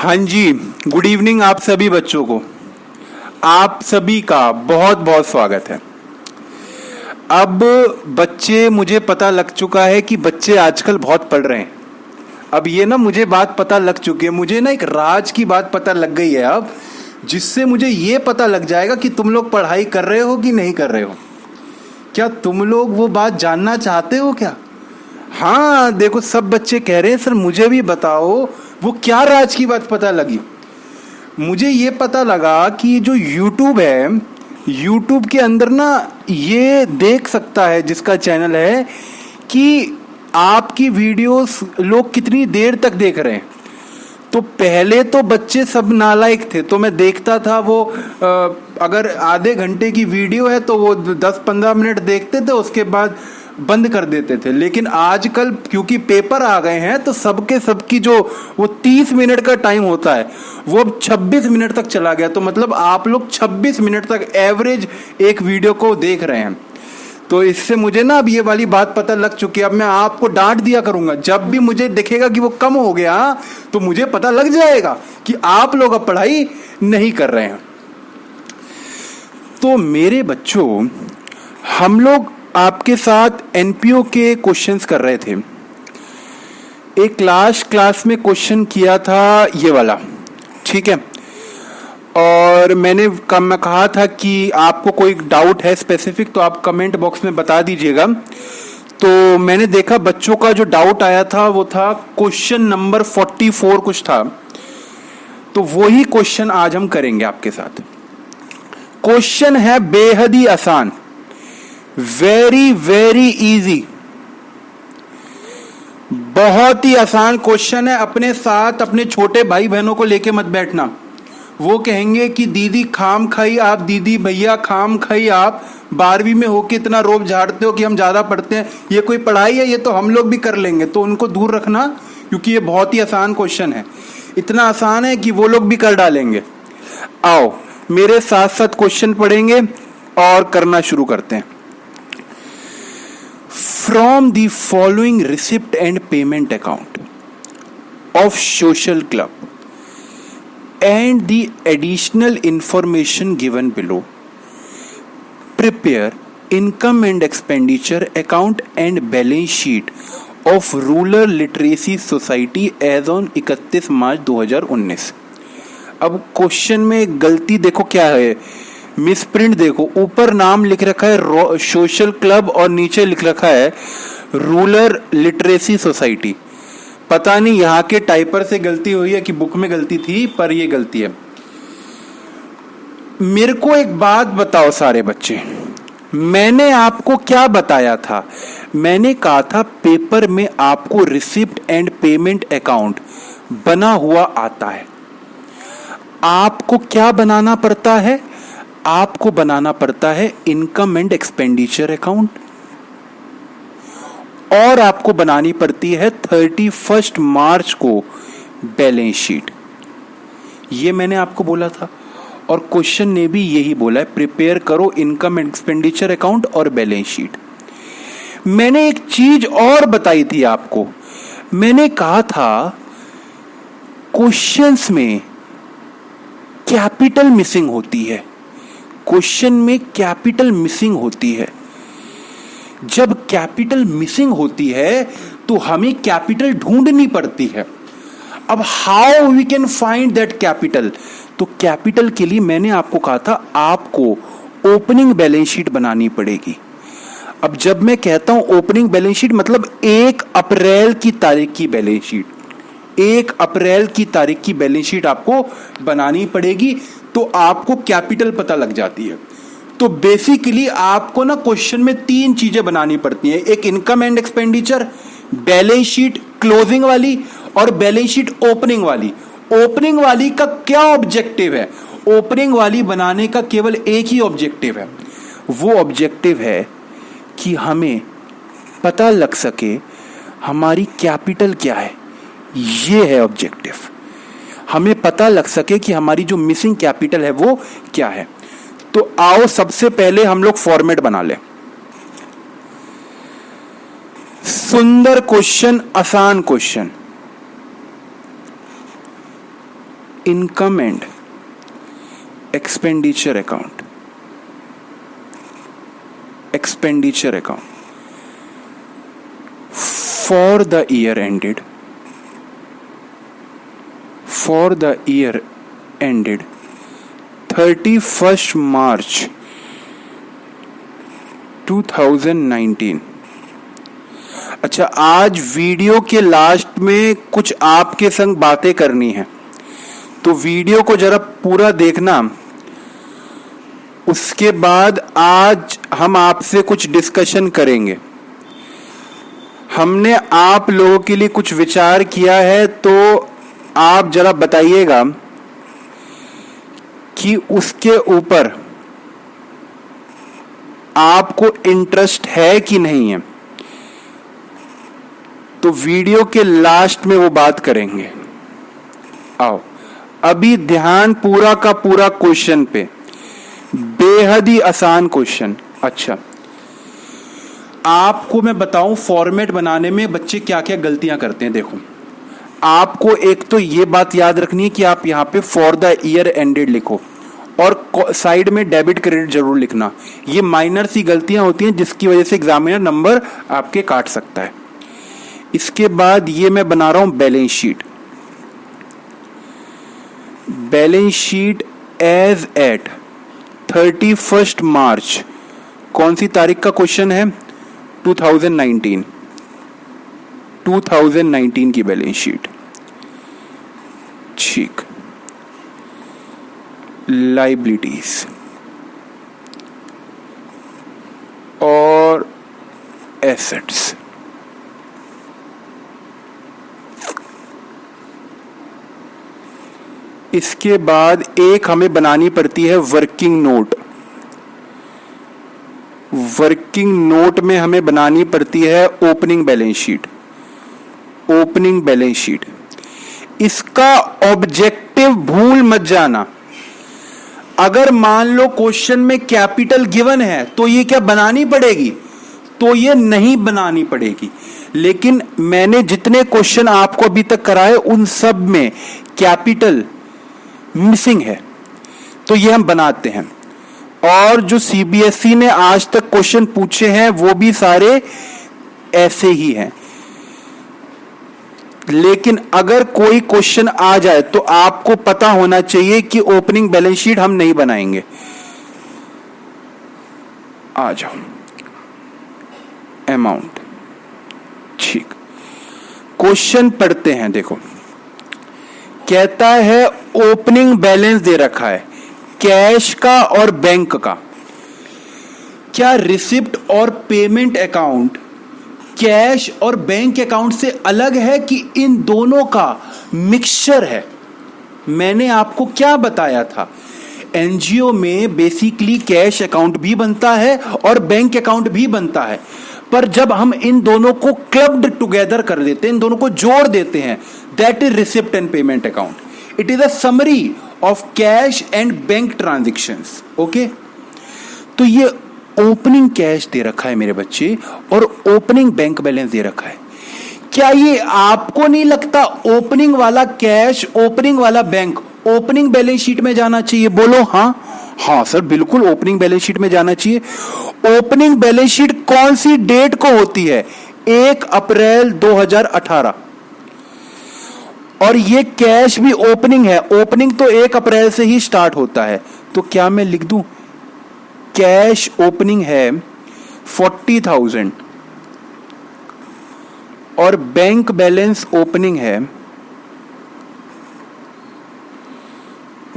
हाँ जी, good evening आप सभी बच्चों को। आप सभी का बहुत बहुत स्वागत है। अब बच्चे, मुझे पता लग चुका है कि बच्चे आजकल बहुत पढ़ रहे हैं। अब ये ना मुझे बात पता लग चुकी है, मुझे ना एक राज की बात पता लग गई है अब, जिससे मुझे ये पता लग जाएगा कि तुम लोग पढ़ाई कर रहे हो कि नहीं कर रहे हो। क्या तुम लोग वो बात जानना चाहते हो क्या? हाँ देखो, सब बच्चे कह रहे हैं सर मुझे भी बताओ वो क्या राज की बात पता लगी। मुझे ये पता लगा कि जो YouTube है, YouTube के अंदर ना ये देख सकता है जिसका चैनल है कि आपकी वीडियोस लोग कितनी देर तक देख रहे हैं। तो पहले तो बच्चे सब नालायक थे, तो मैं देखता था वो अगर आधे घंटे की वीडियो है तो वो 10-15 मिनट देखते थे, उसके बाद बंद कर देते थे। लेकिन आजकल क्योंकि पेपर आ गए हैं तो सबकी जो वो 30 मिनट का टाइम होता है वो अब 26 मिनट तक चला गया। तो मतलब आप लोग 26 मिनट तक एवरेज एक वीडियो को देख रहे हैं। तो इससे मुझे ना अब ये वाली बात पता लग चुकी है। अब मैं आपको डांट दिया करूंगा जब भी मुझे दिखेगा कि वो कम हो गया, तो मुझे पता लग जाएगा कि आप लोग अब पढ़ाई नहीं कर रहे हैं। तो मेरे बच्चों, हम लोग आपके साथ एनपीओ के क्वेश्चंस कर रहे थे। एक क्लास में क्वेश्चन किया था ये वाला, ठीक है। और मैंने कहा था कि आपको कोई डाउट है स्पेसिफिक तो आप कमेंट बॉक्स में बता दीजिएगा। तो मैंने देखा बच्चों का जो डाउट आया था वो था क्वेश्चन नंबर 44 कुछ था। तो वही क्वेश्चन आज हम करेंगे आपके साथ। क्वेश्चन है बेहद ही आसान, वेरी वेरी इजी, बहुत ही आसान क्वेश्चन है। अपने साथ अपने छोटे भाई बहनों को लेके मत बैठना। वो कहेंगे कि दीदी खाम खाई आप, दीदी भैया खाम खाई आप, 12वीं में होके इतना रोब झाड़ते हो कि हम ज्यादा पढ़ते हैं। ये कोई पढ़ाई है? ये तो हम लोग भी कर लेंगे। तो उनको दूर रखना, क्योंकि ये बहुत ही आसान क्वेश्चन है। इतना आसान है कि वो लोग भी कर डालेंगे। आओ मेरे साथ साथ क्वेश्चन पढ़ेंगे और करना शुरू करते हैं। From the following receipt and payment account of social club and the additional information given below, prepare income and expenditure account and balance sheet of Rural Literacy Society as on 31 मार्च 2019। अब question में गलती देखो क्या है, misprint देखो। ऊपर नाम लिख रखा है सोशल क्लब और नीचे लिख रखा है रूरल लिटरेसी सोसाइटी। पता नहीं यहाँ के टाइपर से गलती हुई है कि बुक में गलती थी, पर ये गलती है। मेरे को एक बात बताओ सारे बच्चे, मैंने आपको क्या बताया था? मैंने कहा था पेपर में आपको रिसिप्ट एंड पेमेंट अकाउंट बना हुआ आता है। आपको क्या बनाना पड़ता है? आपको बनाना पड़ता है इनकम एंड एक्सपेंडिचर अकाउंट, और आपको बनानी पड़ती है 31 मार्च को बैलेंस शीट। ये मैंने आपको बोला था और क्वेश्चन ने भी यही बोला है, प्रिपेयर करो इनकम एंड एक्सपेंडिचर अकाउंट और बैलेंस शीट। मैंने एक चीज और बताई थी आपको। मैंने कहा था क्वेश्चंस में कैपिटल मिसिंग होती है। क्वेश्चन में कैपिटल मिसिंग होती है। जब कैपिटल मिसिंग होती है तो हमें कैपिटल ढूंढनी पड़ती है। अब how we can find that capital? तो कैपिटल के लिए मैंने आपको कहा था आपको ओपनिंग बैलेंस शीट बनानी पड़ेगी। अब जब मैं कहता हूं ओपनिंग बैलेंस शीट, मतलब 1 अप्रैल की तारीख की बैलेंस शीट, 1 अप्रैल की तारीख की बैलेंस शीट आपको बनानी पड़ेगी। तो आपको कैपिटल पता लग जाती है। तो बेसिकली आपको ना क्वेश्चन में 3 चीजें बनानी पड़ती हैं, एक income and expenditure, balance sheet closing वाली और बैलेंस शीट ओपनिंग वाली। ओपनिंग वाली का क्या ऑब्जेक्टिव है? ओपनिंग वाली बनाने का केवल एक ही ऑब्जेक्टिव है। वो ऑब्जेक्टिव है कि हमें पता लग सके हमारी कैपिटल क्या है। ये है ऑब्जेक्टिव, हमें पता लग सके कि हमारी जो मिसिंग कैपिटल है वो क्या है। तो आओ सबसे पहले हम लोग फॉर्मेट बना लें। सुंदर क्वेश्चन, आसान question. Income and expenditure account, expenditure account for the year ended 31st March 2019। अच्छा, आज वीडियो के लास्ट में कुछ आपके संग बातें करनी है, तो वीडियो को जरा पूरा देखना। उसके बाद आज हम आपसे कुछ डिस्कशन करेंगे। हमने आप लोगों के लिए कुछ विचार किया है, तो आप जरा बताइएगा कि उसके ऊपर आपको इंटरेस्ट है कि नहीं है। तो वीडियो के लास्ट में वो बात करेंगे। आओ, अभी ध्यान पूरा का पूरा क्वेश्चन पे। बेहद ही आसान क्वेश्चन। अच्छा, आपको मैं बताऊं फॉर्मेट बनाने में बच्चे क्या क्या गलतियां करते हैं। देखो, आपको एक तो ये बात याद रखनी है कि आप यहां पे फॉर द ईयर एंडेड लिखो और साइड में डेबिट क्रेडिट जरूर लिखना। ये माइनर सी गलतियां होती हैं जिसकी वजह से एग्जामिनर नंबर आपके काट सकता है। इसके बाद ये मैं बना रहा हूं balance sheet. Balance sheet as at 31st March, कौन सी तारीख का क्वेश्चन है? 2019 की बैलेंस शीट। ठीक, लाइबिलिटीज और एसेट्स। इसके बाद एक हमें बनानी पड़ती है वर्किंग नोट। वर्किंग नोट में हमें बनानी पड़ती है opening balance sheet. Opening balance sheet, इसका ऑब्जेक्टिव भूल मत जाना। अगर मान लो क्वेश्चन में कैपिटल गिवन है तो ये क्या बनानी पड़ेगी? तो ये नहीं बनानी पड़ेगी। लेकिन मैंने जितने क्वेश्चन आपको अभी तक कराए उन सब में कैपिटल मिसिंग है, तो ये हम बनाते हैं। और जो सीबीएसई ने आज तक क्वेश्चन पूछे हैं वो भी सारे ऐसे ही हैं। लेकिन अगर कोई क्वेश्चन आ जाए तो आपको पता होना चाहिए कि ओपनिंग बैलेंस शीट हम नहीं बनाएंगे। आ जाओ, अमाउंट। ठीक, क्वेश्चन पढ़ते हैं। देखो, कहता है ओपनिंग बैलेंस दे रखा है कैश का और बैंक का। क्या रिसिप्ट और पेमेंट अकाउंट कैश और बैंक अकाउंट से अलग है कि इन दोनों का मिक्सचर है? मैंने आपको क्या बताया था, एनजीओ में बेसिकली कैश अकाउंट भी बनता है और बैंक अकाउंट भी बनता है, पर जब हम इन दोनों को क्लब्ड टुगेदर कर देते हैं, इन दोनों को जोड़ देते हैं, that is receipt and payment account. It is a summary of cash and bank transactions. Okay, तो ये ओपनिंग कैश दे रखा है मेरे बच्चे और ओपनिंग बैंक बैलेंस दे रखा है। क्या ये आपको नहीं लगता ओपनिंग वाला कैश, ओपनिंग वाला बैंक ओपनिंग बैलेंस शीट में जाना चाहिए? बोलो हाँ। हाँ सर, बिल्कुल ओपनिंग बैलेंस शीट में जाना चाहिए। ओपनिंग बैलेंस शीट कौन सी डेट को होती है? 1 अप्रैल 2018। और ये कैश भी ओपनिंग है। ओपनिंग तो 1 अप्रैल से ही स्टार्ट होता है। तो क्या मैं लिख दूं कैश ओपनिंग है 40,000 और बैंक बैलेंस ओपनिंग है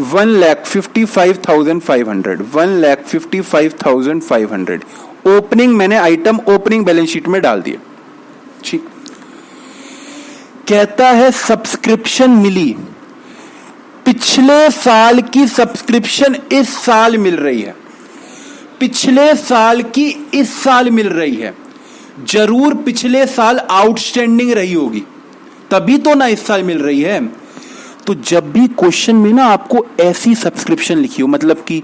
1,55,500। 1,55,500 ओपनिंग मैंने आइटम ओपनिंग बैलेंस शीट में डाल दिया। ठीक, कहता है सब्सक्रिप्शन मिली, पिछले साल की सब्सक्रिप्शन इस साल मिल रही है, पिछले साल की इस साल मिल रही है। जरूर पिछले साल आउटस्टैंडिंग रही होगी, तभी तो ना इस साल मिल रही है। तो जब भी क्वेश्चन में ना आपको ऐसी सब्सक्रिप्शन लिखी हो, मतलब कि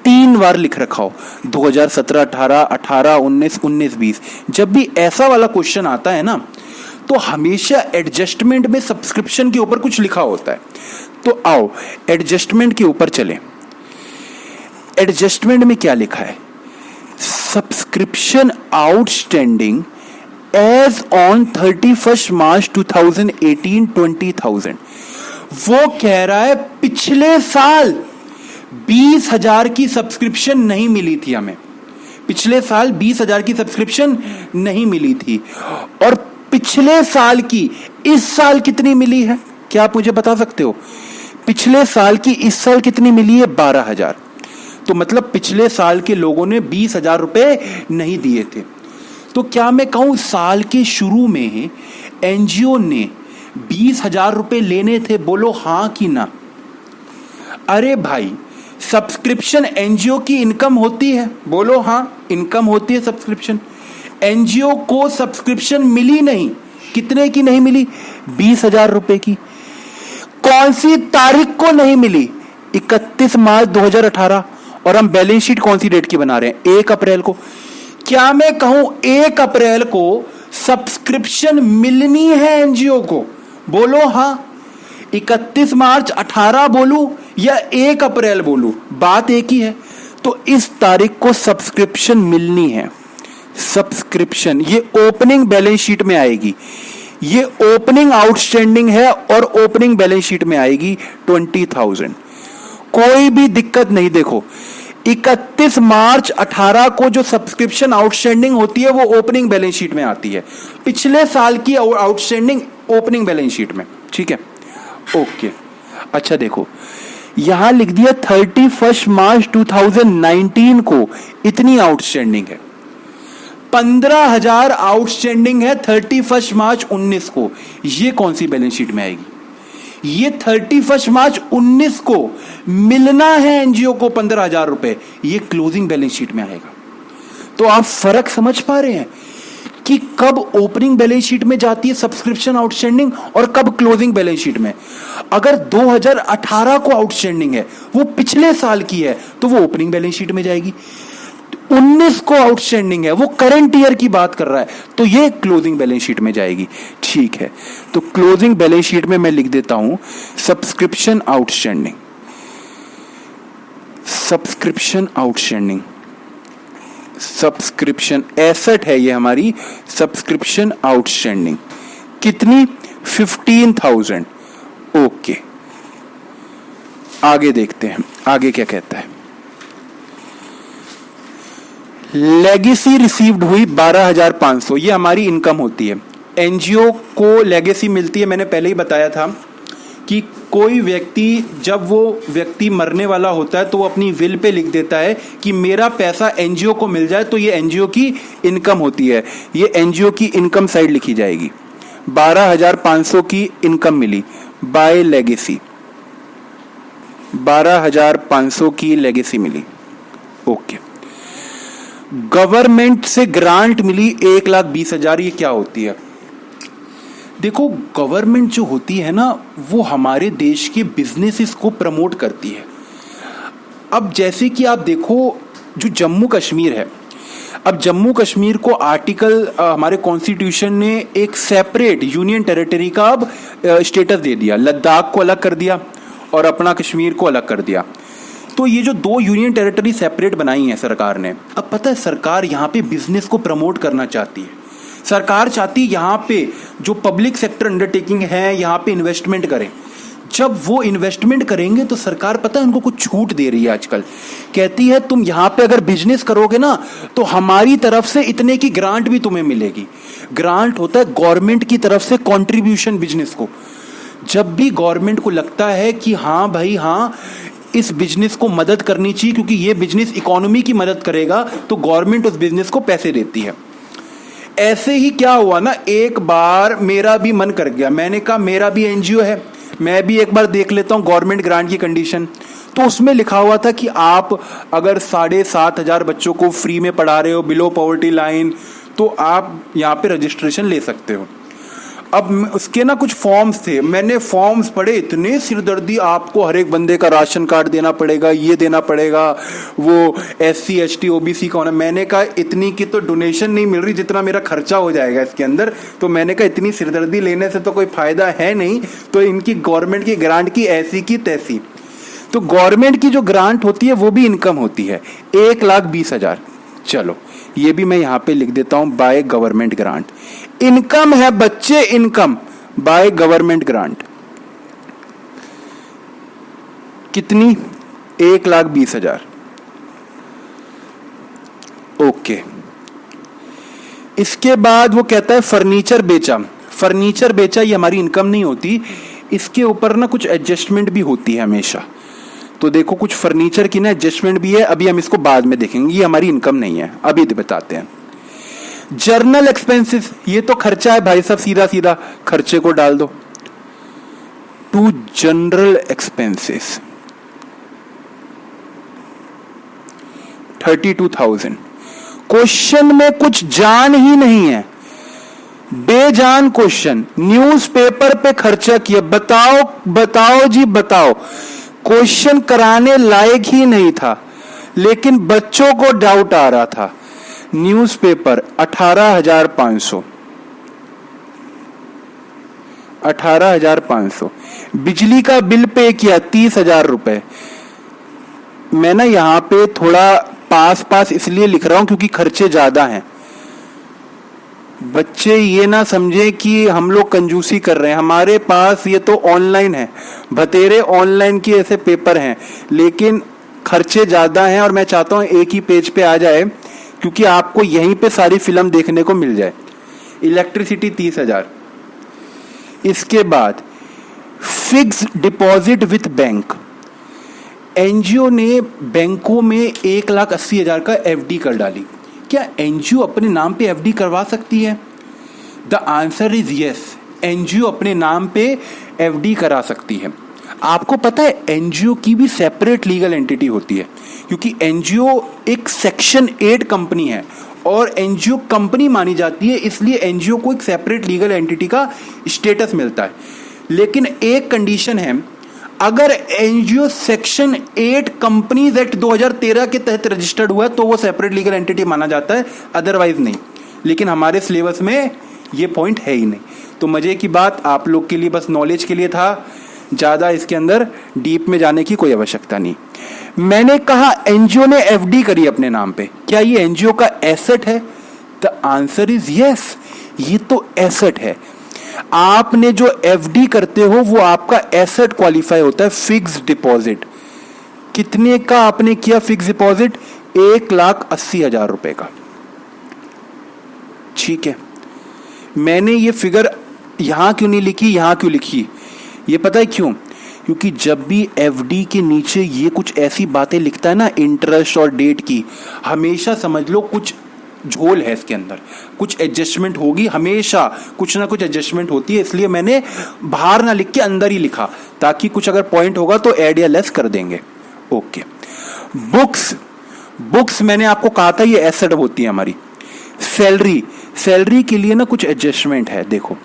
3 बार लिख रखा हो 2017, 18, 18, 19, 19, 20, जब भी ऐसा वाला क्वेश्चन आता है ना, तो हमेशा एडजस्टमेंट में सब्सक्रिप्शन के ऊपर कुछ लिखा होता है। तो आओ एडजस्टमेंट के ऊपर चलें। एडजस्टमेंट में क्या लिखा है? सब्सक्रिप्शन आउटस्टैंडिंग एज ऑन 31 मार्च 2018 20,000। वो कह रहा है पिछले साल 20,000 की सब्सक्रिप्शन नहीं मिली थी हमें, पिछले साल 20,000 की सब्सक्रिप्शन नहीं मिली थी, और पिछले साल की इस साल कितनी मिली है? क्या आप मुझे बता सकते हो? पिछले साल की इस साल कितनी मिली है? 12,000। तो मतलब पिछले साल के लोगों ने 20,000 रुपए नहीं दिए थे। तो क्या मैं कहूं साल के शुरू में एनजीओ ने 20,000 रुपए लेने थे? बोलो हां कि ना। अरे भाई, सब्सक्रिप्शन एनजीओ की इनकम होती है, बोलो हां, इनकम होती है सब्सक्रिप्शन। एनजीओ को सब्सक्रिप्शन मिली नहीं, कितने की नहीं मिली? 20,000 रुपए की। कौन सी तारीख को नहीं मिली? 31 मार्च 2018। और हम बैलेंस शीट कौन सी डेट की बना रहे हैं? 1 अप्रैल को। क्या मैं कहूं 1 अप्रैल को सब्सक्रिप्शन मिलनी है एनजीओ को? बोलो हां। 31 मार्च 18 बोलूं या 1 अप्रैल बोलूं, बात एक ही है। तो इस तारीख को सब्सक्रिप्शन मिलनी है। सब्सक्रिप्शन ये ओपनिंग बैलेंस शीट में आएगी, ये ओपनिंग आउटस्टैंडिंग है और ओपनिंग बैलेंस शीट में आएगी 20,000। कोई भी दिक्कत नहीं। देखो 31 मार्च 18 को जो सब्सक्रिप्शन आउटस्टैंडिंग होती है वो ओपनिंग बैलेंस शीट में आती है, पिछले साल की आउटस्टैंडिंग ओपनिंग बैलेंस शीट में। ठीक है, ओके। अच्छा देखो यहां लिख दिया 31 मार्च 2019 को इतनी आउटस्टैंडिंग है, 15,000 आउटस्टैंडिंग है 31 मार्च 19 को। ये कौन सी बैलेंस शीट में आएगी? ये 31 मार्च 19 को मिलना है एनजीओ को 15,000 रुपए, ये क्लोजिंग बैलेंस शीट में आएगा। तो आप फर्क समझ पा रहे हैं कि कब ओपनिंग बैलेंस शीट में जाती है सब्सक्रिप्शन आउटस्टैंडिंग और कब क्लोजिंग बैलेंस शीट में। अगर 2018 को आउटस्टैंडिंग है, वो पिछले साल की है, तो वो ओपनिंग बैलेंस शीट में जाएगी। 19 को आउटस्टैंडिंग है, वो करंट ईयर की बात कर रहा है, तो ये क्लोजिंग बैलेंस शीट में जाएगी। ठीक है, तो क्लोजिंग बैलेंस शीट में मैं लिख देता हूं subscription outstanding. Subscription outstanding, subscription asset है ये हमारी, सब्सक्रिप्शन आउटस्टैंडिंग कितनी? 15,000। ओके, आगे देखते हैं आगे क्या कहता है। लेगेसी रिसीव्ड हुई 12,500, ये हमारी इनकम होती है। एनजीओ को लेगेसी मिलती है, मैंने पहले ही बताया था कि कोई व्यक्ति जब वो व्यक्ति मरने वाला होता है तो वो अपनी विल पे लिख देता है कि मेरा पैसा एनजीओ को मिल जाए, तो ये एनजीओ की इनकम होती है, ये एनजीओ की इनकम साइड लिखी जाएगी। 12,500 की इनकम मिली बाय लेगेसी, 12,500 की लेगेसी मिली। ओके, गवर्नमेंट से ग्रांट मिली 1,20,000, ये क्या होती है? देखो गवर्नमेंट जो होती है ना, वो हमारे देश के बिजनेसेस को प्रमोट करती है। अब जैसे कि आप देखो जो जम्मू कश्मीर है, अब जम्मू कश्मीर को आर्टिकल हमारे कॉन्स्टिट्यूशन ने एक सेपरेट यूनियन टेरिटरी का अब स्टेटस दे दिया, लद्दाख को अलग कर दिया और अपना कश्मीर को अलग कर दिया। तो ये जो 2 यूनियन टेरिटरी सेपरेट बनाई है सरकार ने, अब पता है सरकार यहाँ पे बिजनेस को प्रमोट करना चाहती है। सरकार चाहती है यहाँ पे जो पब्लिक सेक्टर अंडरटेकिंग है यहाँ पे इन्वेस्टमेंट करें। जब वो इन्वेस्टमेंट करेंगे तो सरकार पता है उनको कुछ छूट दे रही है आजकल, कहती है तुम यहाँ पे अगर बिजनेस करोगे ना तो हमारी तरफ से इतने की ग्रांट भी तुम्हें मिलेगी। ग्रांट होता है गवर्नमेंट की तरफ से कॉन्ट्रीब्यूशन बिजनेस को। जब भी गवर्नमेंट को लगता है कि हाँ भाई हाँ इस बिजनेस को मदद करनी चाहिए क्योंकि ये बिजनेस इकोनॉमी की मदद करेगा, तो गवर्नमेंट उस बिजनेस को पैसे देती है। ऐसे ही क्या हुआ ना, एक बार मेरा भी मन कर गया, मैंने कहा मेरा भी एनजीओ है, मैं भी एक बार देख लेता हूँ गवर्नमेंट ग्रांट की कंडीशन। तो उसमें लिखा हुआ था कि आप अगर 7,500 बच्चों को फ्री में पढ़ा रहे हो बिलो पॉवर्टी लाइन, तो आप यहाँ पे रजिस्ट्रेशन ले सकते हो। अब उसके ना कुछ फॉर्म्स थे, मैंने फॉर्म्स पढ़े, इतने सिरदर्दी, आपको हर एक बंदे का राशन कार्ड देना पड़ेगा, ये देना पड़ेगा, वो SC ST OBC का होना। मैंने कहा इतनी की तो डोनेशन नहीं मिल रही जितना मेरा खर्चा हो जाएगा इसके अंदर, तो मैंने कहा इतनी सिरदर्दी लेने से तो कोई फायदा है नहीं, तो इनकी गवर्नमेंट की ग्रांट की ऐसी की तैसी। तो गवर्नमेंट की जो ग्रांट होती है वो भी इनकम होती है, 1,20,000। चलो ये भी मैं यहां पे लिख देता हूं, बाय गवर्नमेंट ग्रांट। इनकम है बच्चे, इनकम बाय गवर्नमेंट ग्रांट कितनी, 1,20,000। ओके, इसके बाद वो कहता है फर्नीचर बेचा। फर्नीचर बेचा ये हमारी इनकम नहीं होती, इसके ऊपर ना कुछ एडजस्टमेंट भी होती है हमेशा। तो देखो कुछ फर्नीचर की ना एडजस्टमेंट भी है, अभी हम इसको बाद में देखेंगे, ये हमारी इनकम नहीं है, अभी बताते हैं। जर्नल एक्सपेंसेस, ये तो खर्चा है भाई साहब, सीधा सीधा खर्चे को डाल दो। To general expenses 32,000। क्वेश्चन में कुछ जान ही नहीं है, बेजान क्वेश्चन। न्यूज़पेपर पे खर्चा किया, बताओ बताओ जी बताओ, क्वेश्चन कराने लायक ही नहीं था, लेकिन बच्चों को डाउट आ रहा था। न्यूज़पेपर 18,500, 18,500। बिजली का बिल पे किया 30,000 रुपए। मैं ना यहां पे थोड़ा पास पास इसलिए लिख रहा हूं क्योंकि खर्चे ज्यादा हैं। बच्चे ये ना समझे कि हम लोग कंजूसी कर रहे हैं, हमारे पास ये तो ऑनलाइन है, भतेरे ऑनलाइन की ऐसे पेपर हैं, लेकिन खर्चे ज्यादा हैं और मैं चाहता हूं एक ही पेज पे आ जाए क्योंकि आपको यहीं पे सारी फिल्म देखने को मिल जाए। इलेक्ट्रिसिटी 30,000। इसके बाद fix deposit with bank. NGO ने बैंकों में 1,80,000 का FD कर डाली। क्या एनजीओ अपने नाम पे FD करवा सकती है? The answer is yes, NGO अपने नाम पे FD करा सकती है। आपको पता है एनजीओ की भी सेपरेट लीगल एंटिटी होती है, क्योंकि एनजीओ एक सेक्शन 8 कंपनी है और एनजीओ कंपनी मानी जाती है, इसलिए एनजीओ को एक सेपरेट लीगल एंटिटी का स्टेटस मिलता है। लेकिन एक कंडीशन है, अगर एनजीओ सेक्शन 8 कंपनीज एक्ट 2013 के तहत रजिस्टर्ड हुआ है तो वो सेपरेट लीगल एंटिटी माना जाता है, अदरवाइज नहीं। लेकिन हमारे सिलेबस में ये पॉइंट है ही नहीं। तो मजे की बात, आप लोग के लिए बस नॉलेज के लिए था, ज्यादा इसके अंदर डीप में जाने की कोई आवश्यकता नहीं। मैंने कहा एनजीओ ने FD करी अपने नाम पे, क्या ये एनजीओ का एसेट है? द आंसर इज यस, ये तो एसेट है। आपने जो FD करते हो वो आपका एसेट क्वालिफाई होता है। फिक्स डिपॉजिट कितने का आपने किया? फिक्स डिपॉजिट 1,80,000 रुपए का। ठीक है, मैंने ये फिगर यहां क्यों नहीं लिखी, यहां क्यों लिखी, ये पता है क्यों? क्योंकि जब भी FD के नीचे ये कुछ ऐसी बातें लिखता है ना, इंटरेस्ट और डेट की, हमेशा समझ लो कुछ झोल है इसके अंदर, कुछ एडजस्टमेंट होगी, हमेशा कुछ ना कुछ एडजस्टमेंट होती है। इसलिए मैंने बाहर ना लिख के अंदर ही लिखा, ताकि कुछ अगर पॉइंट होगा तो ऐड या लेस कर देंगे। ओके, बुक्स मैंने आपको कहा था ये एसेट होती है हमारी। सैलरी के लिए ना कुछ एडजस्टमेंट है। देखो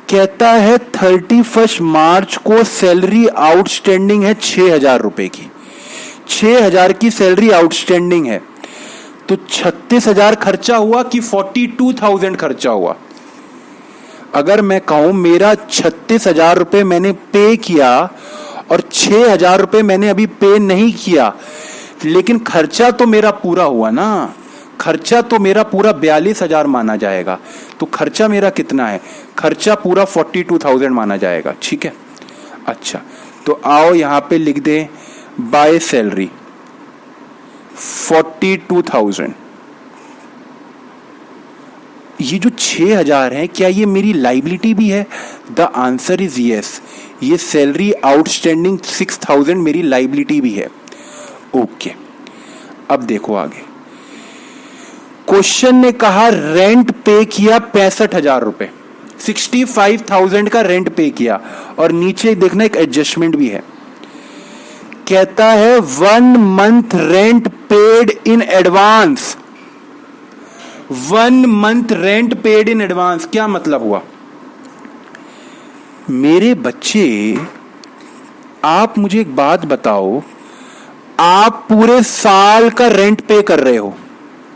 कहता है 31 मार्च को सैलरी आउटस्टैंडिंग है 6,000 रुपए की, 6,000 की सैलरी आउटस्टैंडिंग है, तो 36,000 खर्चा हुआ कि 42,000 खर्चा हुआ? अगर मैं कहूं मेरा 36,000 रुपए मैंने पे किया और 6,000 रुपए मैंने अभी पे नहीं किया, लेकिन खर्चा तो मेरा पूरा हुआ ना, खर्चा तो मेरा पूरा 42,000 माना जाएगा। तो खर्चा मेरा कितना है? खर्चा पूरा 42,000 माना जाएगा। ठीक है, अच्छा तो आओ यहां पे लिख दे बाय सैलरी 42,000। ये जो 6,000 है क्या ये मेरी लाइबिलिटी भी है? द आंसर इज यस, ये सैलरी आउटस्टैंडिंग 6,000 मेरी लाइबिलिटी भी है। ओके, अब देखो आगे। क्वेश्चन ने कहा रेंट पे किया 65,000 रुपए, 65,000 का रेंट पे किया, और नीचे देखना एक एडजस्टमेंट भी है। कहता है 1 month rent paid in advance, 1 month rent paid in advance. क्या मतलब हुआ? मेरे बच्चे, आप मुझे एक बात बताओ, आप पूरे साल का रेंट पे कर रहे हो,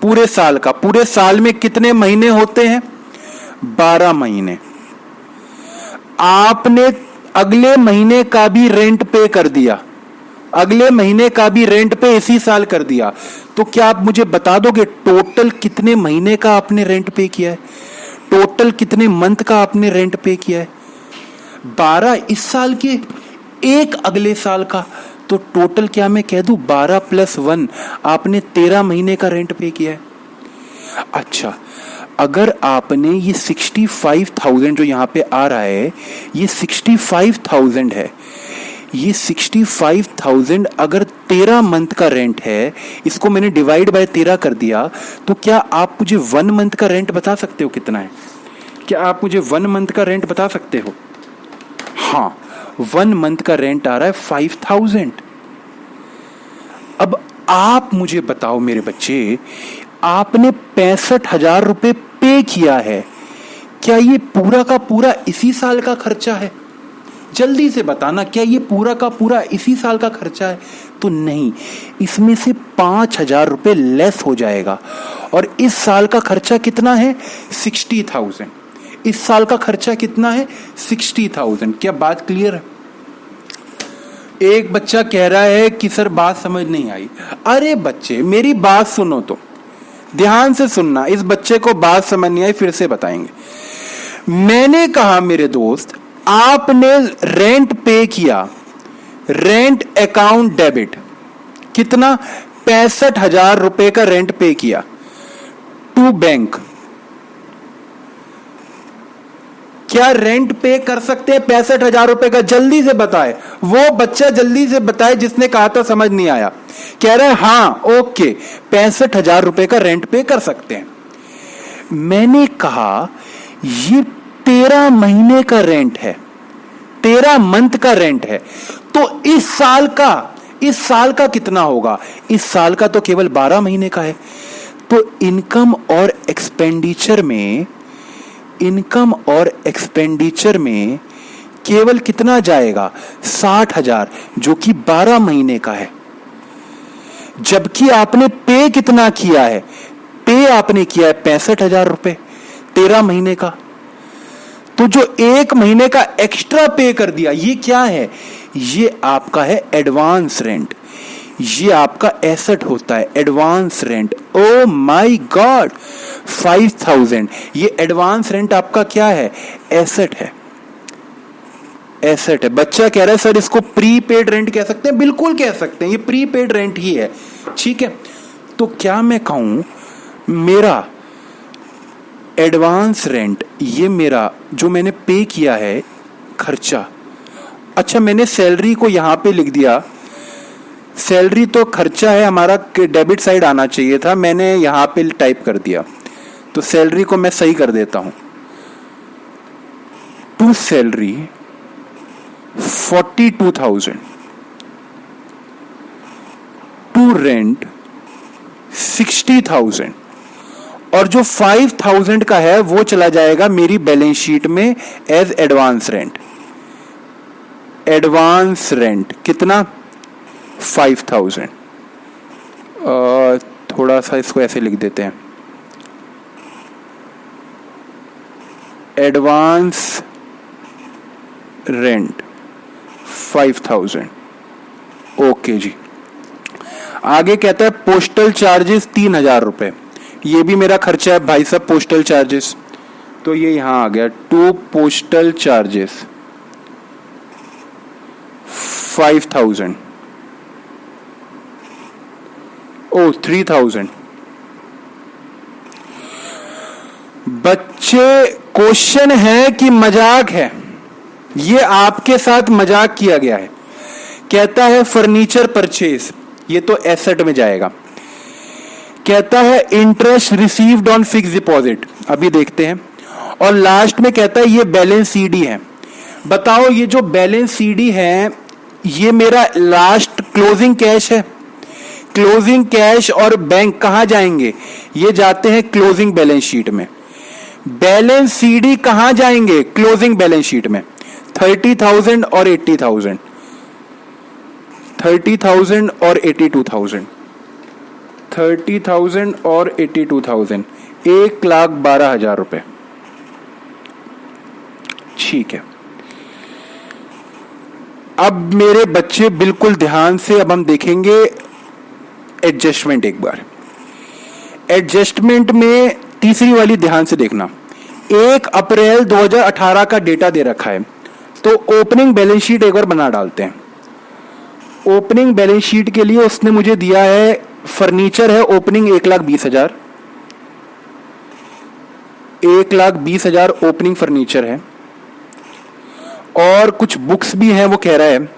पूरे साल का। पूरे साल में कितने महीने होते हैं? 12 महीने। आपने अगले महीने का भी रेंट पे कर दिया, अगले महीने का भी रेंट पे इसी साल कर दिया, तो क्या आप मुझे बता दोगे टोटल कितने महीने का आपने रेंट पे किया है? टोटल कितने मंथ का आपने रेंट पे किया है? 12 इस साल के, 1 अगले साल का, तो टोटल क्या मैं कह दूं 12 + 1 आपने 13 महीने का रेंट पे किया है। अच्छा, अगर आपने ये 65,000 जो यहां पे आ रहा है, ये 65,000 है, ये 65,000 अगर 13 मंथ का रेंट है, इसको मैंने डिवाइड बाय 13 कर दिया, तो क्या आप मुझे 1 मंथ का रेंट बता सकते हो कितना है? क्या आप मुझे 1 मंथ का रेंट बता सकते हो? हाँ, 1 मंथ का रेंट आ रहा है 5,000। अब आप मुझे बताओ मेरे बच्चे, आपने 65,000 रुपए पे किया है, क्या ये पूरा का पूरा इसी साल का खर्चा है? जल्दी से बताना, क्या ये पूरा का पूरा इसी साल का खर्चा है? तो नहीं, इसमें से 5,000 रुपए लेस हो जाएगा। और इस साल का खर्चा कितना है? 60,000। इस साल का खर्चा कितना है? 60,000। क्या बात क्लियर है? एक बच्चा कह रहा है कि सर बात समझ नहीं आई। अरे बच्चे, मेरी बात सुनो, तो ध्यान से सुनना। इस बच्चे को बात समझ नहीं आई, फिर से बताएंगे। मैंने कहा मेरे दोस्त, आपने रेंट पे किया, रेंट अकाउंट डेबिट, कितना? 65,000 रुपए का रेंट पे किया टू बैंक। क्या रेंट पे कर सकते हैं 65,000 रुपए का? जल्दी से बताए, वो बच्चा जल्दी से बताए जिसने कहा था समझ नहीं आया। कह रहा है हाँ ओके, 65,000 रुपए का रेंट पे कर सकते हैं। मैंने कहा ये 13 महीने का रेंट है, 13 मंथ का रेंट है, तो इस साल का कितना होगा? इस साल का तो केवल 12 महीने का है। तो इनकम और एक्सपेंडिचर में केवल कितना जाएगा? 60,000, जो कि 12 महीने का है। जबकि आपने पे कितना किया है? पे आपने किया है 65,000 रुपए 13 महीने का। तो जो 1 महीने का एक्स्ट्रा पे कर दिया, ये क्या है? ये आपका है एडवांस रेंट। ये आपका एसेट होता है, advance rent. Oh my God, 5,000, ये एडवांस रेंट आपका क्या है? एसेट है, एसेट है। बच्चा कह रहा है सर इसको प्रीपेड रेंट कह सकते हैं? बिल्कुल कह सकते हैं, ये प्रीपेड रेंट ही है। ठीक है, तो क्या मैं कहूं मेरा एडवांस रेंट, ये मेरा जो मैंने पे किया है खर्चा। अच्छा, मैंने सैलरी को यहां पे लिख दिया, सैलरी तो खर्चा है हमारा, डेबिट साइड आना चाहिए था, मैंने यहां पे टाइप कर दिया। तो सैलरी को मैं सही कर देता हूं, टू सैलरी 42,000, टू रेंट 60,000, और जो 5,000 का है वो चला जाएगा मेरी बैलेंस शीट में as advance rent. Advance rent कितना? 5,000। थोड़ा सा इसको ऐसे लिख देते हैं, एडवांस रेंट 5,000। ओके जी। आगे कहता है पोस्टल चार्जेस 3,000 रुपए, ये भी मेरा खर्चा है भाई साहब, पोस्टल चार्जेस। तो ये यहां आ गया, टू पोस्टल चार्जेस 5,000। ओ 3,000। बच्चे, क्वेश्चन है कि मजाक है? ये आपके साथ मजाक किया गया है। कहता है फर्नीचर परचेज, ये तो एसेट में जाएगा। कहता है interest received on fix deposit, अभी देखते हैं। और लास्ट में कहता है ये बैलेंस सीडी है। बताओ ये जो बैलेंस सीडी है, ये मेरा लास्ट क्लोजिंग कैश है? क्लोजिंग कैश और बैंक कहां जाएंगे? ये जाते हैं क्लोजिंग बैलेंस शीट में। बैलेंस सीडी कहां जाएंगे? क्लोजिंग बैलेंस शीट में। 30,000 और 80,000, 30,000 और 82,000, 30,000 और 82,000, 1,12,000 रुपए। ठीक है, अब मेरे बच्चे बिल्कुल ध्यान से, अब हम देखेंगे एडजस्टमेंट। एक बार एडजस्टमेंट में तीसरी वाली ध्यान से देखना। 1 अप्रैल 2018 का डेटा दे रखा है, तो ओपनिंग बैलेंस शीट एक बार बना डालते हैं। ओपनिंग बैलेंस शीट के लिए उसने मुझे दिया है, फर्नीचर है ओपनिंग 1,20,000, 1,20,000 ओपनिंग फर्नीचर है, और कुछ बुक्स भी हैं वो कह रहा है,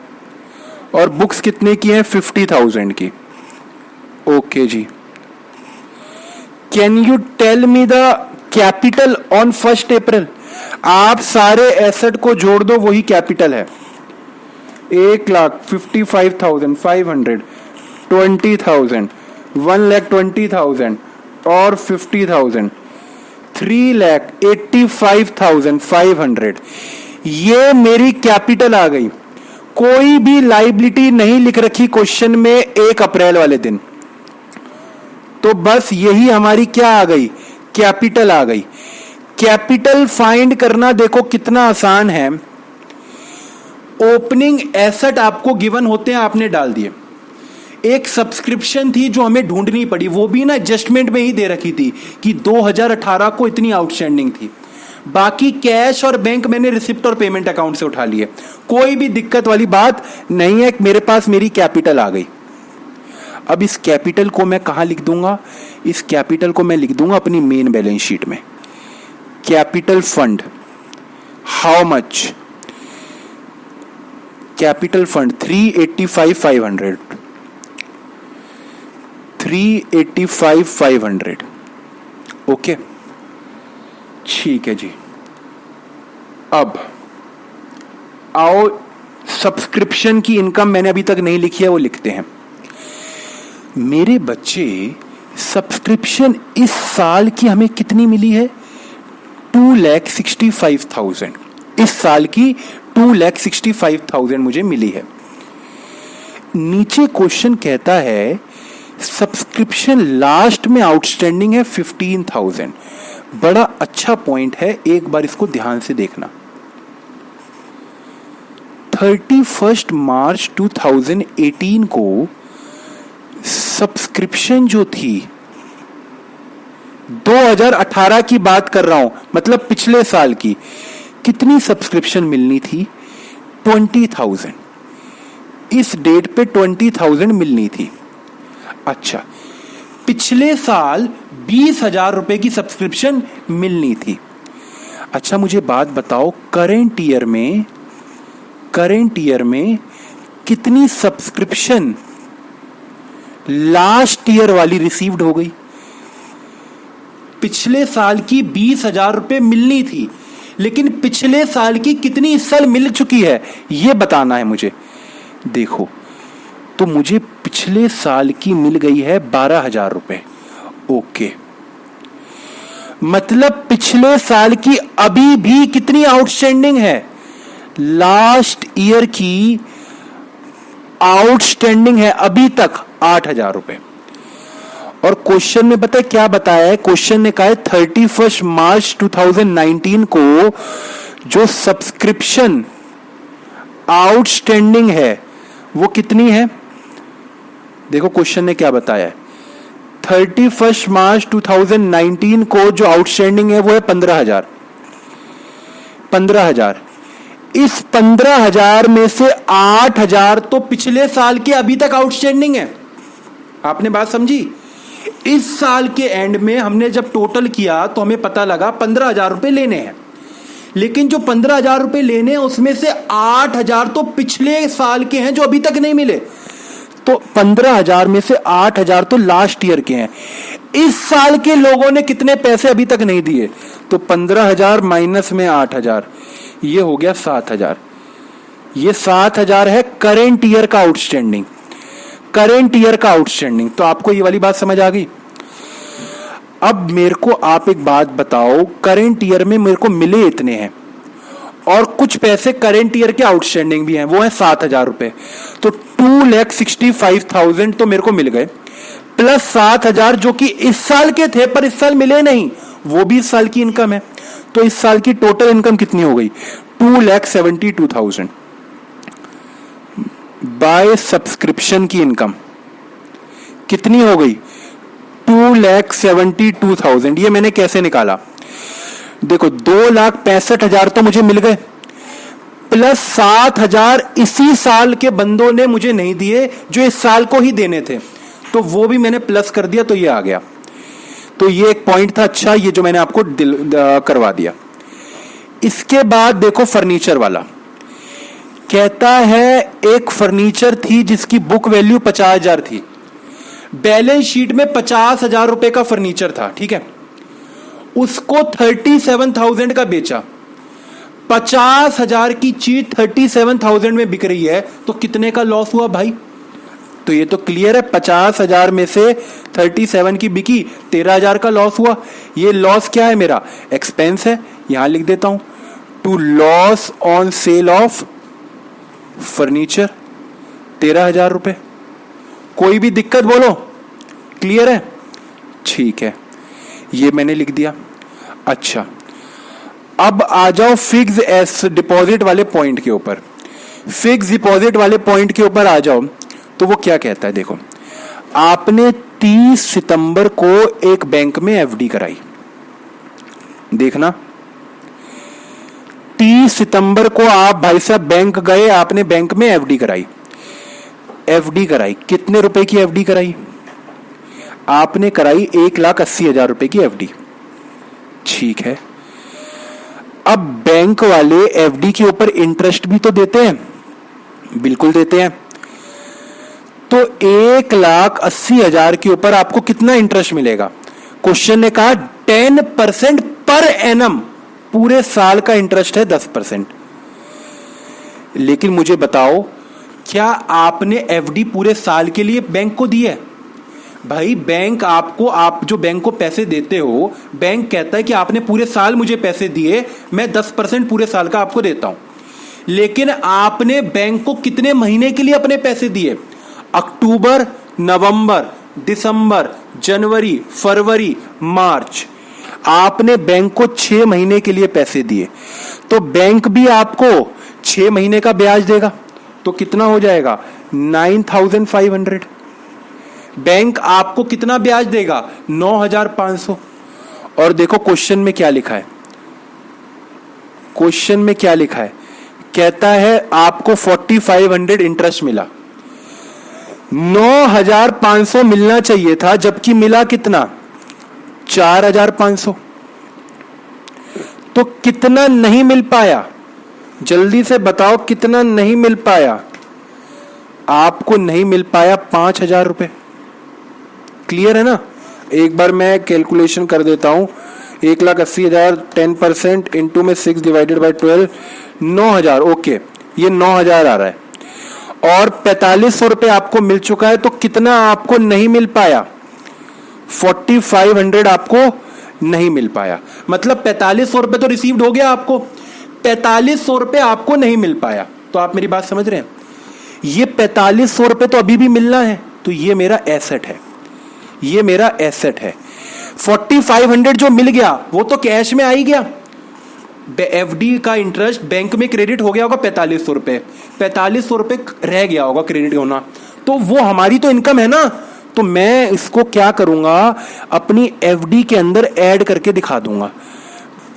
और बुक्स कितने की हैं? 50,000 की। ओके जी, can you tell me the capital on 1 April? आप सारे एसेट को जोड़ दो, वही कैपिटल है। 1,55,500, 20,000, 1,20,000 और 50,000, 3,85,500। ये मेरी कैपिटल आ गई। कोई भी लाइबिलिटी नहीं लिख रखी क्वेश्चन में 1 अप्रैल वाले दिन, तो बस यही हमारी क्या आ गई? कैपिटल आ गई। कैपिटल फाइंड करना देखो कितना आसान है। ओपनिंग एसेट आपको गिवन होते हैं, आपने डाल दिए। एक सब्सक्रिप्शन थी जो हमें ढूंढनी पड़ी, वो भी ना एडजस्टमेंट में ही दे रखी थी कि 2018 को इतनी आउटस्टैंडिंग थी। बाकी कैश और बैंक मैंने रिसिप्ट और पेमेंट अकाउंट से उठा लिए, कोई भी दिक्कत वाली बात नहीं है। मेरे पास मेरी कैपिटल आ गई। अब इस कैपिटल को मैं कहां लिख दूंगा? इस कैपिटल को मैं लिख दूंगा अपनी मेन बैलेंस शीट में। Capital fund, how much? Capital fund 385,500, 385,500। Okay, ठीक है जी। अब आओ, सब्सक्रिप्शन की इनकम मैंने अभी तक नहीं लिखी है, वो लिखते हैं। मेरे बच्चे, सब्सक्रिप्शन इस साल की हमें कितनी मिली है? 2,65,000। इस साल की 2,65,000 मुझे मिली है। नीचे क्वेश्चन कहता है सब्सक्रिप्शन लास्ट में आउटस्टैंडिंग है 15,000। बड़ा अच्छा पॉइंट है, एक बार इसको ध्यान से देखना। 31 मार्च 2018 को सब्सक्रिप्शन जो थी, 2018 की बात कर रहा हूं, मतलब पिछले साल की, कितनी सब्सक्रिप्शन मिलनी थी? 20,000। इस डेट पे 20,000 मिलनी थी। अच्छा, पिछले साल 20,000 रुपए की सब्सक्रिप्शन मिलनी थी। अच्छा, मुझे बात बताओ, करंट ईयर में कितनी सब्सक्रिप्शन लास्ट ईयर वाली रिसीव्ड हो गई? पिछले साल की 20,000 रुपए मिलनी थी, लेकिन पिछले साल की कितनी इस साल मिल चुकी है, यह बताना है मुझे। देखो, तो मुझे पिछले साल की मिल गई है 12,000 रुपए। ओके, मतलब पिछले साल की अभी भी कितनी आउटस्टैंडिंग है? लास्ट ईयर की आउटस्टैंडिंग है अभी तक 8,000 रुपए। और क्वेश्चन में पता है क्या बताया है? क्वेश्चन ने कहा है 31 मार्च 2019 को जो सब्सक्रिप्शन आउटस्टैंडिंग है वो कितनी है? देखो क्वेश्चन ने क्या बताया है। 31 मार्च 2019 को जो आउटस्टैंडिंग है वो है 15,000। 15,000, इस 15,000 में से 8,000 तो पिछले साल के अभी तक आउटस्टैंडिंग है। आपने बात समझी? इस साल के एंड में हमने जब टोटल किया तो हमें पता लगा 15,000 रुपए लेने हैं, लेकिन जो 15,000 रुपए लेने हैं उसमें से 8,000 तो पिछले साल के हैं जो अभी तक नहीं मिले। तो 15,000 में से 8,000 तो लास्ट ईयर के हैं। इस साल के लोगों ने कितने पैसे अभी तक नहीं दिए? तो 15,000 माइनस में 8,000, ये हो गया 7,000। ये 7,000 है करेंट ईयर का आउटस्टैंडिंग। करेंट ईयर का आउटस्टैंडिंग। तो आपको ये वाली बात समझ आ गई। अब मेरे को आप एक बात बताओ, करेंट ईयर में मेरे को मिले इतने हैं और कुछ पैसे करेंट ईयर के आउटस्टैंडिंग भी हैं, वो है 7,000 रुपए। तो 2,65,000 तो मेरे को मिल गए, प्लस 7,000 जो कि इस साल के थे पर इस साल मिले नहीं, वो भी इस साल की इनकम है। तो इस साल की टोटल इनकम कितनी हो गई? 2,72,000। बाय सब्सक्रिप्शन की इनकम कितनी हो गई? 2,72,000। ये मैंने कैसे निकाला? देखो, 2,65,000 तो मुझे मिल गए, प्लस 7,000 इसी साल के बंदों ने मुझे नहीं दिए जो इस साल को ही देने थे, तो वो भी मैंने प्लस कर दिया, तो ये आ गया। तो ये एक पॉइंट था, अच्छा, ये जो मैंने आपको करवा दिया। इसके बाद देखो फर्नीचर वाला कहता है एक फर्नीचर थी जिसकी बुक वैल्यू 50,000 थी, बैलेंस शीट में 50,000 रुपए का फर्नीचर था, ठीक है, उसको 37,000 का बेचा। 50,000 की चीज 37,000 में बिक रही है, तो कितने का लॉस हुआ भाई? तो ये तो क्लियर है, 50,000 में से 37 की बिकी, 13,000 का लॉस हुआ। ये लॉस क्या है? मेरा एक्सपेंस है, यहां लिख देता हूं, to loss on sale of furniture 13,000 रुपए। कोई भी दिक्कत बोलो, क्लियर है? ठीक है, ये मैंने लिख दिया। अच्छा, अब आ जाओ फिक्स एस डिपॉजिट वाले पॉइंट के ऊपर। फिक्स डिपॉजिट वाले पॉइंट के ऊपर आ जाओ, तो वो क्या कहता है? देखो, आपने 30 सितंबर को एक बैंक में एफडी कराई, देखना 30 सितंबर को आप भाई साहब बैंक गए, आपने बैंक में एफडी कराई। एफडी कराई, कितने रुपए की एफडी कराई? आपने कराई 1,80,000 रुपए की एफडी, ठीक है। अब बैंक वाले एफडी के ऊपर इंटरेस्ट भी तो देते हैं, बिल्कुल देते हैं। तो 1,80,000 के ऊपर आपको कितना इंटरेस्ट मिलेगा? क्वेश्चन ने कहा 10% पर एनम, पूरे साल का इंटरेस्ट है 10%। लेकिन मुझे बताओ, क्या आपने एफडी पूरे साल के लिए बैंक को दी है? भाई बैंक आपको, आप जो बैंक को पैसे देते हो, बैंक कहता है कि आपने पूरे साल मुझे पैसे दिए, मैं 10% पूरे साल का आपको देता हूं। लेकिन आपने बैंक को कितने महीने के लिए अपने पैसे दिए? अक्टूबर, नवंबर, दिसंबर, जनवरी, फरवरी, मार्च। आपने बैंक को 6 महीने के लिए पैसे दिए, तो बैंक भी आपको 6 महीने का ब्याज देगा। तो कितना हो जाएगा? 9,500। बैंक आपको कितना ब्याज देगा? 9,500। और देखो क्वेश्चन में क्या लिखा है, क्वेश्चन में क्या लिखा है? कहता है आपको 4,500 इंटरेस्ट मिला। 9,500 मिलना चाहिए था, जबकि मिला कितना? 4,500। तो कितना नहीं मिल पाया? जल्दी से बताओ, कितना नहीं मिल पाया? आपको नहीं मिल पाया 5,000 रुपए। क्लियर है ना? एक बार मैं कैलकुलेशन कर देता हूं। 1,80,000 10% इंटू में 6 डिवाइडेड बाई 12, 9,000। ओके, ये 9,000 आ रहा है और 4,500 रुपए आपको मिल चुका है। तो कितना आपको नहीं मिल पाया? 4,500 आपको नहीं मिल पाया। मतलब 4,500 रुपए तो रिसीव्ड हो गया आपको, 4,500 रुपए आपको नहीं मिल पाया। तो आप मेरी बात समझ रहे हैं? ये 4,500 रुपए तो अभी भी मिलना है, तो ये मेरा एसेट है, ये मेरा एसेट है। 4,500 जो मिल गया वो तो कैश में आ ही गया। एफडी का इंटरेस्ट बैंक में क्रेडिट हो गया होगा 4,500 रुपए, 4,500 रुपए रह गया होगा क्रेडिट होना, तो वो हमारी तो इनकम है ना। तो मैं इसको क्या करूंगा, अपनी एफडी के अंदर ऐड करके दिखा दूंगा,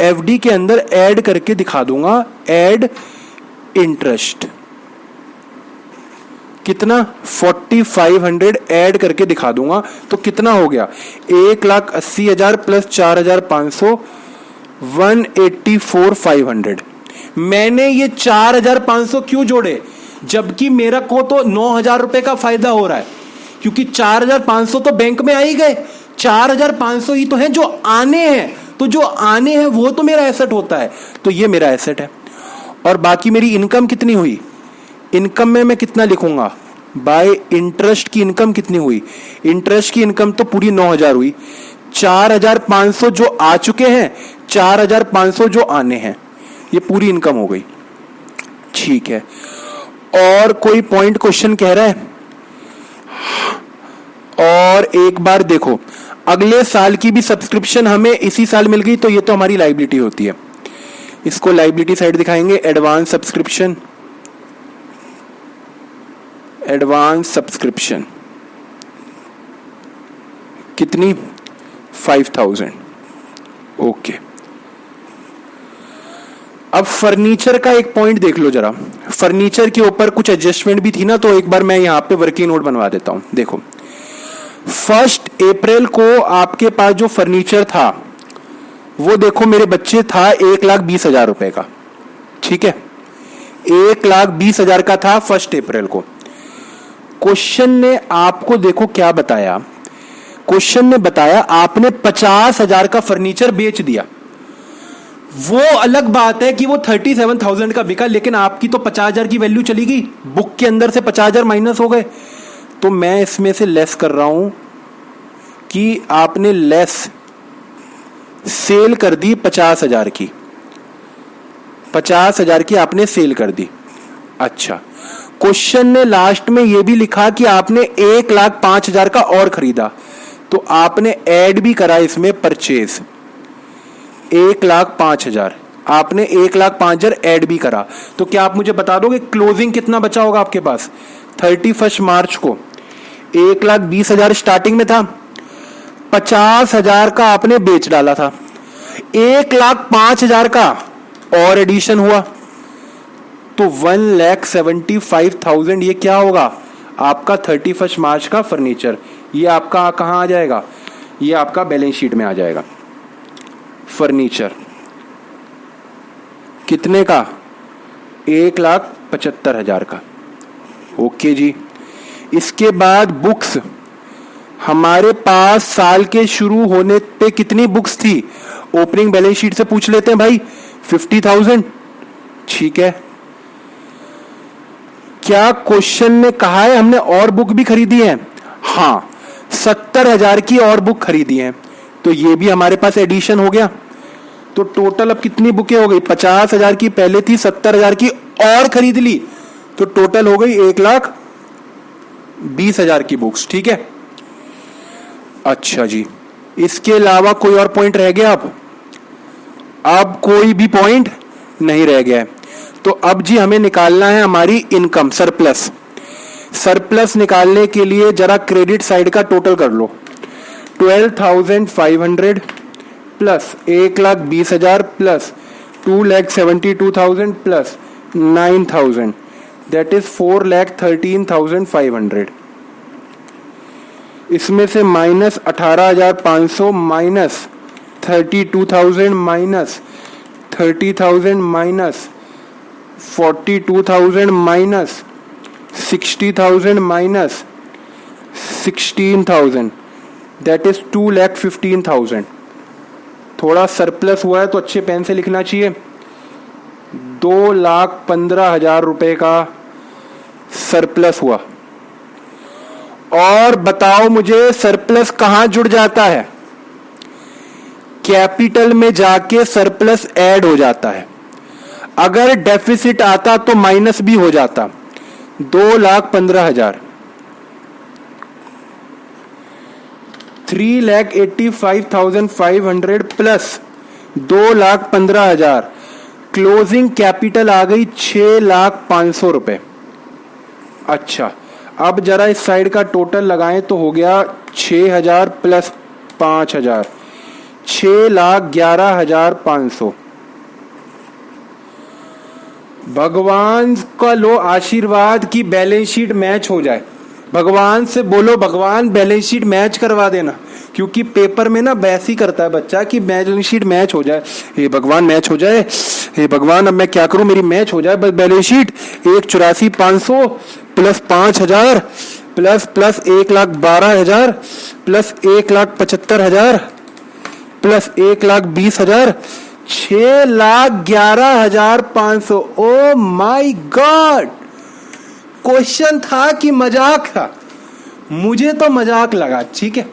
एफडी के अंदर ऐड करके दिखा दूंगा, ऐड इंटरेस्ट। कितना? 4,500 ऐड करके दिखा दूंगा। तो कितना हो गया? 1,80,000 प्लस 4,500, 1,84,500। मैंने ये 4,500 क्यों जोड़े? जबकि मेरा को तो 9,000 रुपए का फायदा हो रहा है, क्योंकि 4,500 तो बैंक में आ ही गए, 4,500 ही तो हैं जो आने हैं। तो जो आने हैं वो तो मेरा एसेट होता है, तो ये मेरा एसेट है। और बाकी मेरी इनकम कितनी हुई? इनकम में मैं कितना लिखूंगा? बाय इंटरेस्ट की इनकम कितनी हुई? इंटरेस्ट की इनकम तो पूरी 9,000 हुई, 4,500 जो आ चुके हैं, 4,500 जो आने हैं, ये पूरी इनकम हो गई। ठीक है, और कोई पॉइंट क्वेश्चन कह रहा है? और एक बार देखो, अगले साल की भी सब्सक्रिप्शन हमें इसी साल मिल गई तो ये तो हमारी लायबिलिटी होती है। इसको लायबिलिटी साइड दिखाएंगे, एडवांस सब्सक्रिप्शन, एडवांस सब्सक्रिप्शन कितनी? 5,000। ओके, अब फर्नीचर का एक पॉइंट देख लो जरा। फर्नीचर के ऊपर कुछ एडजस्टमेंट भी थी ना, तो एक बार मैं यहां पे वर्किंग नोट बनवा देता हूं। देखो, 1 अप्रैल को आपके पास जो फर्नीचर था वो देखो मेरे बच्चे था 1,20,000 रुपए का। ठीक है, 1,20,000 का था 1 अप्रैल को। क्वेश्चन ने आपको देखो क्या बताया, क्वेश्चन ने बताया आपने 50,000 का फर्नीचर बेच दिया। वो अलग बात है कि वो 37,000 का बिका, लेकिन आपकी तो 50,000 की वैल्यू चली गई, बुक के अंदर से 50,000 माइनस हो गए। तो मैं इसमें से लेस कर रहा हूं कि आपने लेस सेल कर दी 50,000 की, 50,000 की आपने सेल कर दी। अच्छा, क्वेश्चन ने लास्ट में यह भी लिखा कि आपने 1,05,000 का और खरीदा, तो आपने ऐड भी करा इसमें परचेज 1,05,000, आपने 1,05,000 ऐड भी करा। तो क्या आप मुझे बता दोगे क्लोजिंग कितना बचा होगा आपके पास? 31 मार्च को 1,20,000 स्टार्टिंग में था, 50,000 का आपने बेच डाला था, 1,05,000 का और एडिशन हुआ, तो 1,75,000 ये क्या होगा आपका 31 मार्च का फर्नीचर। ये आपका कहां आ जाएगा? ये आपका बैलेंस शीट में आ जाएगा। फर्नीचर कितने का? 1,75,000 का। ओके जी, इसके बाद बुक्स, हमारे पास साल के शुरू होने पे कितनी बुक्स थी? ओपनिंग बैलेंस शीट से पूछ लेते हैं भाई, 50,000। ठीक है, क्या क्वेश्चन ने कहा है हमने और बुक भी खरीदी है? हाँ, 70,000 की और बुक खरीदी है, तो ये भी हमारे पास एडिशन हो गया। तो टोटल अब कितनी बुकें हो गई? 50,000 की पहले थी, 70,000 की और खरीद ली, तो टोटल हो गई 1,20,000 की बुक्स। ठीक है, अच्छा जी, इसके अलावा कोई और पॉइंट रह गया? अब कोई भी पॉइंट नहीं रह गया है। तो अब जी हमें निकालना है हमारी इनकम, सरप्लस। सरप्लस निकालने के लिए जरा क्रेडिट साइड का टोटल कर लो। 12,500 plus 1,20,000 plus 2,72,000 plus 9,000, that is 4,13,500। इसमें से minus 18,500 minus 32,000 minus 30,000 minus 42,000 minus 60,000 minus 16,000, that is 2,15,000। थोड़ा सरप्लस हुआ है तो अच्छे पेन से लिखना चाहिए। 2,15,000 रुपए का सरप्लस हुआ। और बताओ मुझे सरप्लस कहां जुड़ जाता है? कैपिटल में जाके सरप्लस ऐड हो जाता है। अगर डेफिसिट आता तो माइनस भी हो जाता। 2,15,000, 3,85,500 प्लस 2,15,000, क्लोजिंग कैपिटल आ गई 6,05,000 रुपए। अच्छा, अब जरा इस साइड का टोटल लगाएं तो हो गया 6,000 प्लस 5,000, 6,11,500। भगवान का लो आशीर्वाद की बैलेंस शीट मैच हो जाए। भगवान से बोलो, भगवान बैलेंस शीट मैच करवा देना, क्योंकि पेपर में ना वैसे ही करता है बच्चा कि बैलेंस शीट मैच हो जाए। हे भगवान मैच हो जाए, हे भगवान अब मैं क्या करूं, मेरी मैच हो जाए बस balance sheet. 1,84,500 plus 5,000 plus plus 1,12,000 plus 1,75,000 plus 1,20,000, 6,11,500। ओ माई गॉड, क्वेश्चन था कि मजाक था, मुझे तो मजाक लगा, ठीक है।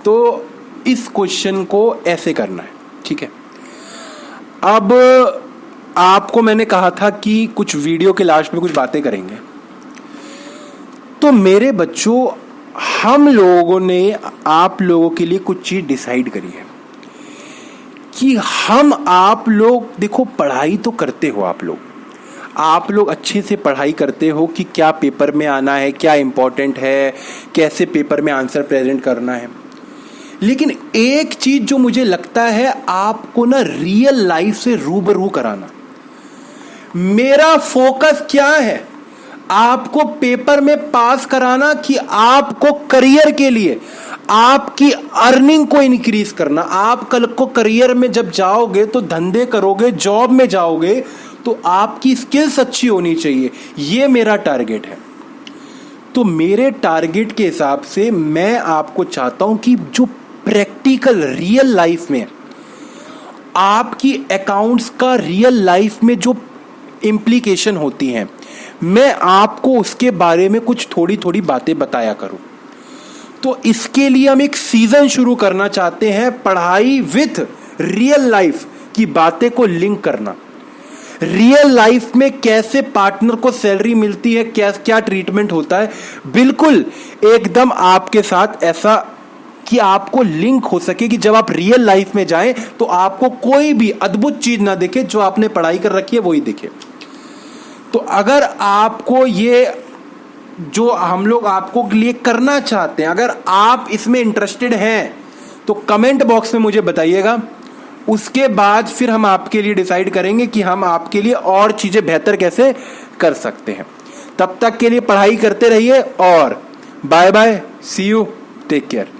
तो इस क्वेश्चन को ऐसे करना है, ठीक है। अब आपको मैंने कहा था कि कुछ वीडियो के लास्ट में कुछ बातें करेंगे। तो मेरे बच्चों, हम लोगों ने आप लोगों के लिए कुछ चीज डिसाइड करी है कि आप लोग देखो, पढ़ाई तो करते हो, आप लोग अच्छे से पढ़ाई करते हो कि क्या पेपर में आना है, क्या इंपॉर्टेंट है, कैसे पेपर में आंसर प्रेजेंट करना है। लेकिन एक चीज जो मुझे लगता है आपको ना रियल लाइफ से रूबरू कराना। मेरा फोकस क्या है? आपको पेपर में पास कराना कि आपको करियर के लिए आपकी अर्निंग को इंक्रीज करना। आप कल को करियर में जब जाओगे तो धंधे करोगे, जॉब में जाओगे तो आपकी स्किल्स अच्छी होनी चाहिए। ये मेरा टारगेट है। तो मेरे टारगेट के हिसाब से मैं आपको चाहता हूं कि जो प्रैक्टिकल रियल लाइफ में आपकी अकाउंट्स का रियल लाइफ में जो इम्प्लीकेशन होती हैं, मैं आपको उसके बारे में कुछ थोड़ी थोड़ी बातें बताया करूं। तो इसके लिए हम एक सीजन शुरू करना चाहते हैं, पढ़ाई विथ रियल लाइफ की बातें को लिंक करना। रियल लाइफ में कैसे पार्टनर को सैलरी मिलती है, क्या ट्रीटमेंट होता है, बिल्कुल एकदम आपके साथ ऐसा कि आपको लिंक हो सके कि जब आप रियल लाइफ में जाएं तो आपको कोई भी अद्भुत चीज ना दिखे, जो आपने पढ़ाई कर रखी है वही दिखे। तो अगर आपको ये जो हम लोग आपको लिए करना चाहते हैं, अगर आप इसमें इंटरेस्टेड हैं तो कमेंट बॉक्स में मुझे बताइएगा। उसके बाद फिर हम आपके लिए डिसाइड करेंगे कि हम आपके लिए और चीजें बेहतर कैसे कर सकते हैं। तब तक के लिए पढ़ाई करते रहिए और bye bye, see you, take care.